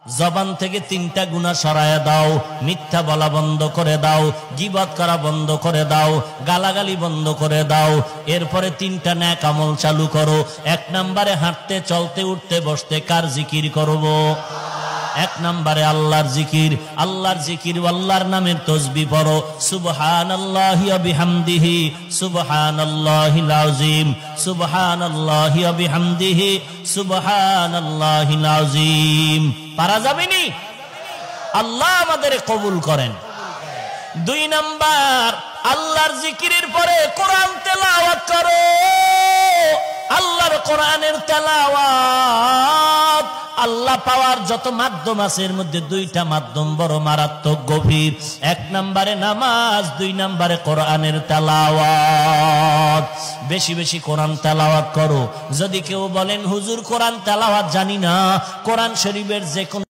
জবান থেকে তিনটা গুনাহ সরায়া দাও, মিথ্যা বলা বন্ধ করে দাও, গীবত করা বন্ধ করে দাও, গালাগালি বন্ধ করে দাও। এরপরে তিনটা নেক আমল চালু করো। এক নম্বরে হাঁটতে চলতে উঠতে বসতে কার জিকির করব? এক নম্বরে আল্লাহর জিকির। আল্লাহর জিকির, আল্লাহর নামের তাসবিহ পড়ো। সুবহানাল্লাহি ওয়া বিহামদিহি সুবহানাল্লাহিল আযীম, সুবহানাল্লাহি ওয়া বিহামদিহি সুবহানাল্লাহিল আযীম। পারা যাবেনি? আল্লাহ আমাদের কবুল করেন। দুই নাম্বার, আল্লাহর জিকিরের পরে কোরআন তেলাওয়াত করো। আল্লাহর কোরআনের তেলাওয়াত আল্লাহ পাওয়ার যত মাধ্যম আছে এর মধ্যে দুইটা মাধ্যম বড় মারাত্মক গভীর। এক নম্বরে নামাজ, দুই নম্বরে কোরআনের তেলাওয়াত। বেশি বেশি কোরআন তেলাওয়াত করো। যদি কেউ বলেন হুজুর কোরআন তেলাওয়াত জানি না, কোরআন শরীফের যে কোন